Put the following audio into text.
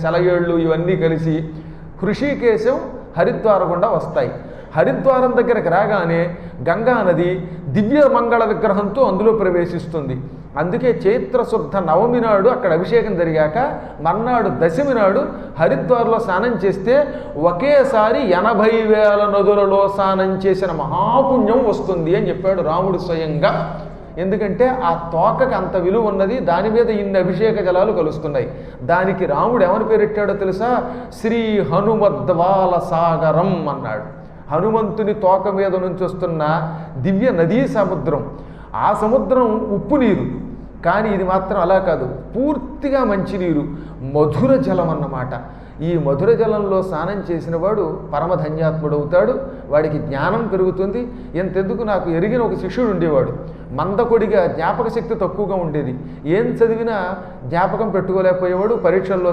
సెలయేళ్ళు ఇవన్నీ కలిసి హృషికేశం హరిద్వార గుండా వస్తాయి. హరిద్వారం దగ్గరకు రాగానే గంగా నది దివ్య మంగళ విగ్రహంతో అందులో ప్రవేశిస్తుంది. అందుకే చైత్రశుద్ధ నవమి నాడు అక్కడ అభిషేకం జరిగాక మర్నాడు దశమి నాడు హరిద్వార్లో స్నానం చేస్తే ఒకేసారి 80,000 నదులలో స్నానం చేసిన మహాపుణ్యం వస్తుంది అని చెప్పాడు రాముడు స్వయంగా. ఎందుకంటే ఆ తోకకి అంత విలువ ఉన్నది, దాని మీద ఇన్ని అభిషేక జలాలు కలుస్తున్నాయి. దానికి రాముడు ఎవరి పేరెట్టాడో తెలుసా? శ్రీ హనుమద్వాల సాగరం అన్నాడు. హనుమంతుని తోక మీద నుంచి వస్తున్న దివ్య నదీ సముద్రం. ఆ సముద్రం ఉప్పు నీరు, కానీ ఇది మాత్రం అలా కాదు, పూర్తిగా మంచినీరు, మధుర జలం అన్నమాట. ఈ మధుర జలంలో స్నానం చేసిన వాడు పరమధన్యాత్ముడవుతాడు, వాడికి జ్ఞానం పెరుగుతుంది. ఎంతెందుకు, నాకు ఎరిగిన ఒక శిష్యుడు ఉండేవాడు. మందకొడిగా జ్ఞాపక శక్తి తక్కువగా ఉండేది, ఏం చదివినా జ్ఞాపకం పెట్టుకోలేకపోయేవాడు. పరీక్షల్లో